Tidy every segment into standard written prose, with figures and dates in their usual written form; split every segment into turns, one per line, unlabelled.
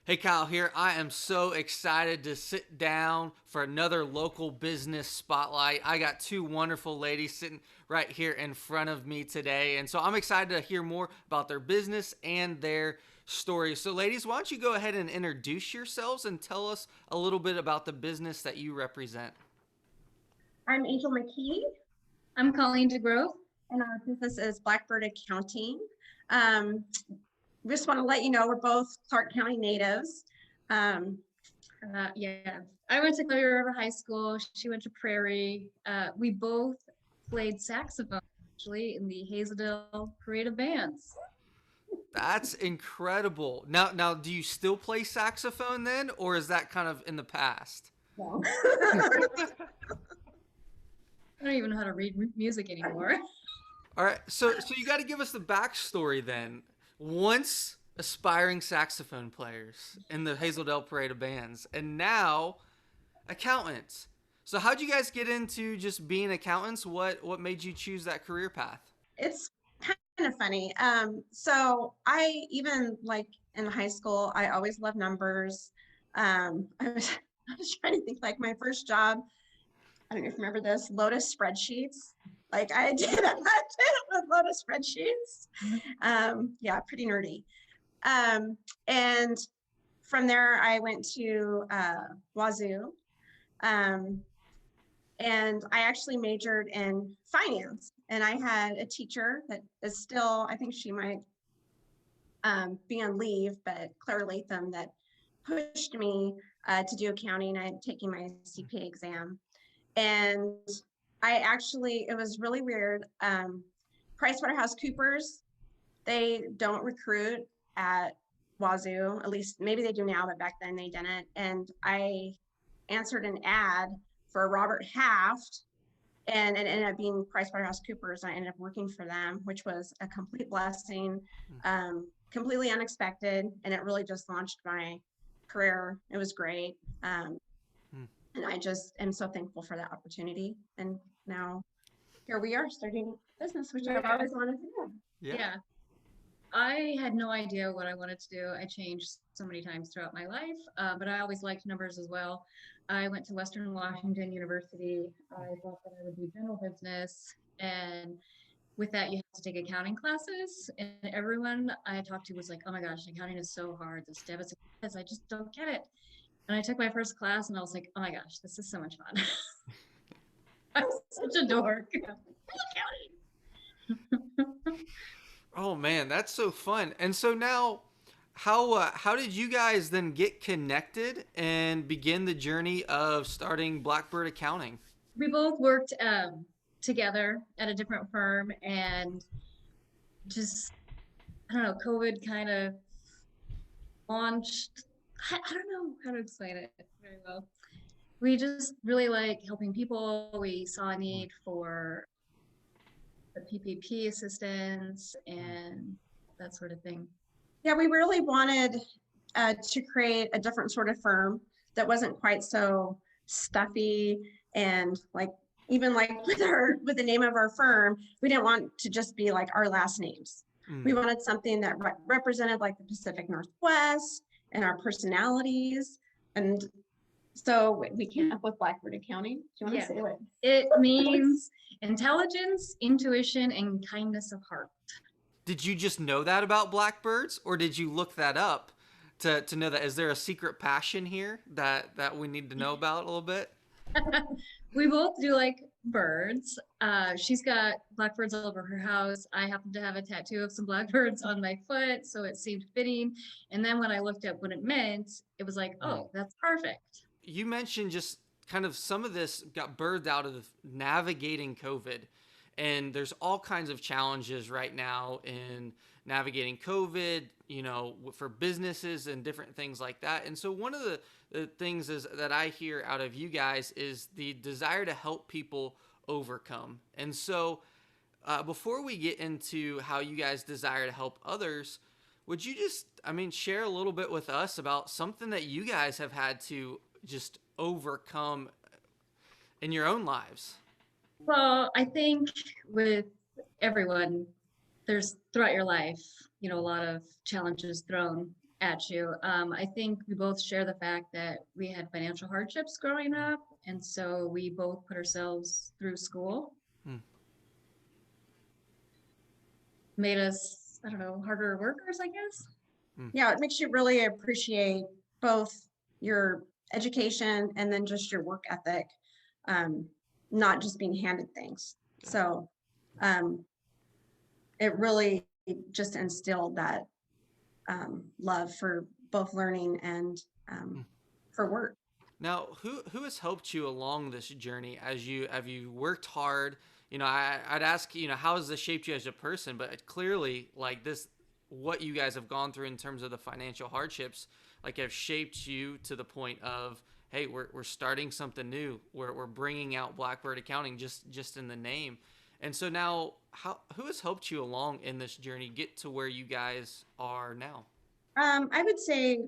Hey Kyle here. I am so excited to sit down for another local business spotlight. I got two wonderful ladies sitting right here in front of me today. And so I'm excited to hear more about their business and their story. So ladies, why don't you go ahead and introduce yourselves and tell us a little bit about the business that you represent.
I'm Angel McKee,
I'm Colleen DeGrove.
and our business is Blackbird Accounting. Um, we just want to let you know we're both Clark County natives. Um,
Yeah, I went to Clear River High School. She went to Prairie. We both played saxophone actually in the Hazeldale Parade of Bands.
That's incredible. Now, do you still play saxophone then, or is that kind of in the past?
well,
I don't even know how to read music anymore.
All right, so you got to give us the backstory then. Once aspiring saxophone players in the Hazeldale Parade of Bands, and now accountants. So how'd you guys get into just being accountants? What made you choose that career path?
it's kind of funny. So I even like in high school, I always loved numbers. I was, I was trying to think like my first job. I don't know if you remember this, Lotus spreadsheets. Like I did, I did it with Lotus spreadsheets. Yeah, pretty nerdy. And from there, I went to Wazoo, um, and I actually majored in finance. And I had a teacher that is still, I think she might be on leave, but Claire Latham, that pushed me to do accounting. I had taken my CPA exam, and it was really weird. PricewaterhouseCoopers, they don't recruit at Wazoo, at least maybe they do now, but back then they didn't. And I answered an ad for Robert Half, and it ended up being PricewaterhouseCoopers. I ended up working for them, which was a complete blessing, completely unexpected, and it really just launched my career. It was great.
Hmm.
And I just am so thankful for that opportunity. And now here we are starting a business, which I've always wanted to do.
Yeah. I had no idea what I wanted to do. I changed so many times throughout my life, but I always liked numbers as well. I went to Western Washington University. I thought that I would do general business, and with that, you have to take accounting classes. And everyone I talked to was like, "Oh my gosh, accounting is so hard. This debits, I just don't get it." And I took my first class, and I was like, "Oh my gosh, this is so much fun." I'm such a dork. Accounting.
Oh man, that's so fun. And so now, how did you guys then get connected and begin the journey of starting Blackbird Accounting?
We both worked together at a different firm, and just I don't know, COVID kind of launched. I don't know how to explain it very well. We just really like helping people. We saw a need for the PPP assistance and that sort of thing.
Yeah, we really wanted to create a different sort of firm that wasn't quite so stuffy, and like even like with the name of our firm, we didn't want to just be like our last names. We wanted something that represented like the Pacific Northwest and our personalities. And so we came up with Blackbird Accounting. Do you want to say what?
It means intelligence, intuition, and kindness of heart.
Did you just know that about blackbirds, or did you look that up to know that? Is there a secret passion here that we need to know about a little bit?
We both do like birds. She's got blackbirds all over her house. I happen to have a tattoo of some blackbirds on my foot, so it seemed fitting. And then when I looked up what it meant, it was like, oh, that's perfect.
You mentioned just kind of some of this got birthed out of navigating COVID. And there's all kinds of challenges right now in navigating COVID, for businesses and different things like that. And so one of the things is that I hear out of you guys is the desire to help people overcome. And so before we get into how you guys desire to help others, would you just, share a little bit with us about something that you guys have had to just overcome in your own lives?
Well, I think with everyone, there's throughout your life, a lot of challenges thrown at you. I think we both share the fact that we had financial hardships growing up, and so we both put ourselves through school. Made us, I don't know, harder workers, I guess.
Yeah, it makes you really appreciate both your education and then just your work ethic, not just being handed things. So it really just instilled that love for both learning and for work.
Now, who has helped you along this journey as you have you worked hard? I'd ask, how has this shaped you as a person? But clearly, like this, what you guys have gone through in terms of the financial hardships, like have shaped you to the point of, hey, we're starting something new. We're bringing out Blackbird Accounting just in the name. And so now, who has helped you along in this journey get to where you guys are now?
I would say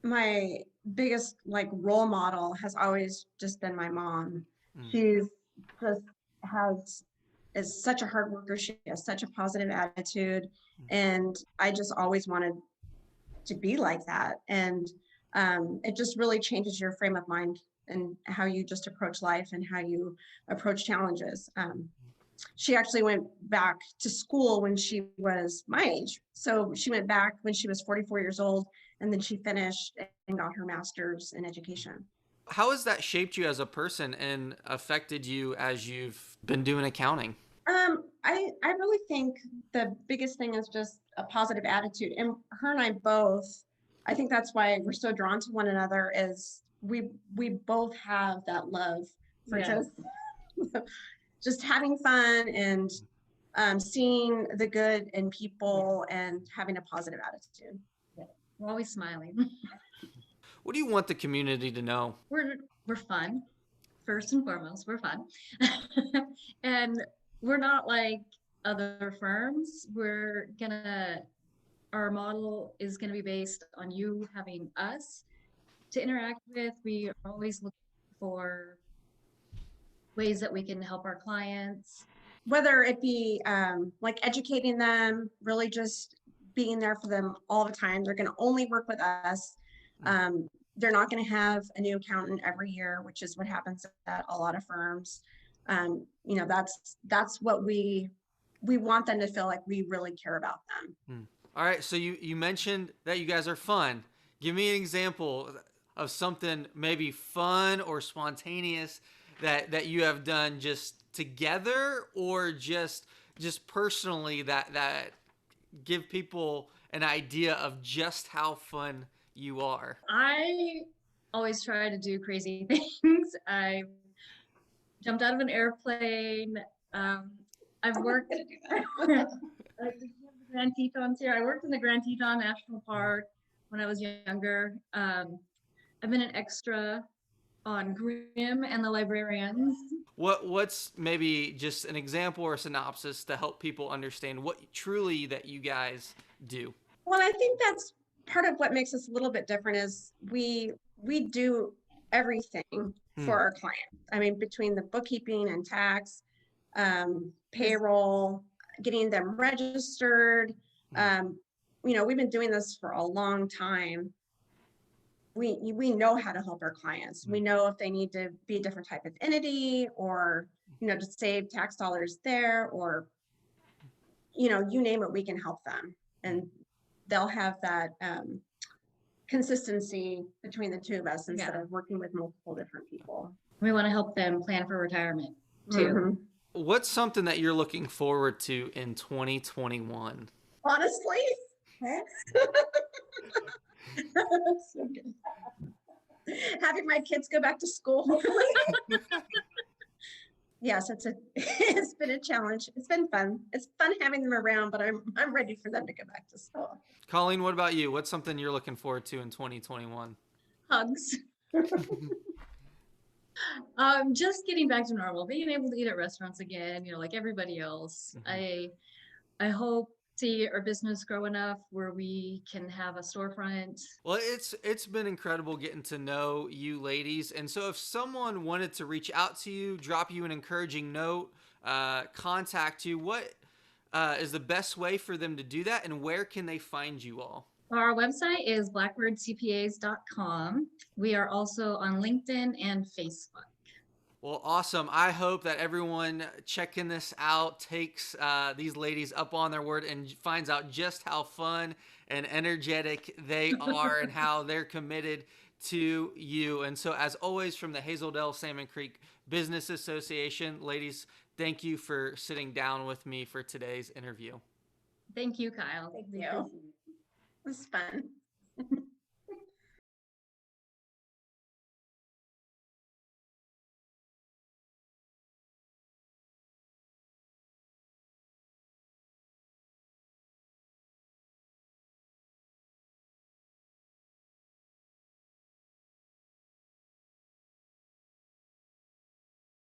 my biggest like role model has always just been my mom. She's just is such a hard worker. She has such a positive attitude, and I just always wanted to be like that. And it just really changes your frame of mind and how you just approach life and how you approach challenges. She actually went back to school when she was my age. So she went back when she was 44 years old, and then she finished and got her master's in education.
How has that shaped you as a person and affected you as you've been doing accounting?
I really think the biggest thing is just a positive attitude. And her and I both, I think that's why we're so drawn to one another, is we both have that love for just having fun and seeing the good in people and having a positive attitude.
Yeah. We're always smiling.
What do you want the community to know?
We're fun. First and foremost, we're fun. And we're not like other firms. Our model is gonna be based on you having us to interact with. We are always looking for ways that we can help our clients.
Whether it be like educating them, really just being there for them all the time. They're going to only work with us. They're not going to have a new accountant every year, which is what happens at a lot of firms. That's what we want them to feel like we really care about them.
All right. So you mentioned that you guys are fun. Give me an example of something maybe fun or spontaneous that you have done just together or just personally that give people an idea of just how fun you are.
I always try to do crazy things. I jumped out of an airplane. I've worked Grand Tetons here. I worked in the Grand Teton National Park when I was younger. I've been an extra on Grimm and the Librarians.
What's maybe just an example or a synopsis to help people understand what truly that you guys do?
Well, I think that's part of what makes us a little bit different is we do everything for our clients. I mean, between the bookkeeping and tax, payroll, getting them registered. We've been doing this for a long time. We know how to help our clients. We know if they need to be a different type of entity or, to save tax dollars there or, you name it, we can help them. And they'll have that consistency between the two of us instead of working with multiple different people.
We want to help them plan for retirement too.
What's something that you're looking forward to in 2021?
Honestly, so good. Having my kids go back to school. Yes, it's been a challenge. It's been fun. It's fun having them around, but I'm ready for them to go back to school.
Colleen, what about you? What's something you're looking forward to in 2021?
Hugs.
Just getting back to normal, being able to eat at restaurants again, like everybody else. I hope to see our business grow enough where we can have a storefront.
Well, it's been incredible getting to know you ladies. And so if someone wanted to reach out to you, drop you an encouraging note, contact you, what is the best way for them to do that, and where can they find you all?
Our website is blackbirdcpas.com. We are also on LinkedIn and Facebook.
Well, awesome. I hope that everyone checking this out takes these ladies up on their word and finds out just how fun and energetic they are and how they're committed to you. And so, as always, from the Hazeldale Salmon Creek Business Association, ladies, thank you for sitting down with me for today's interview.
Thank you, Kyle.
Thank you. It was fun.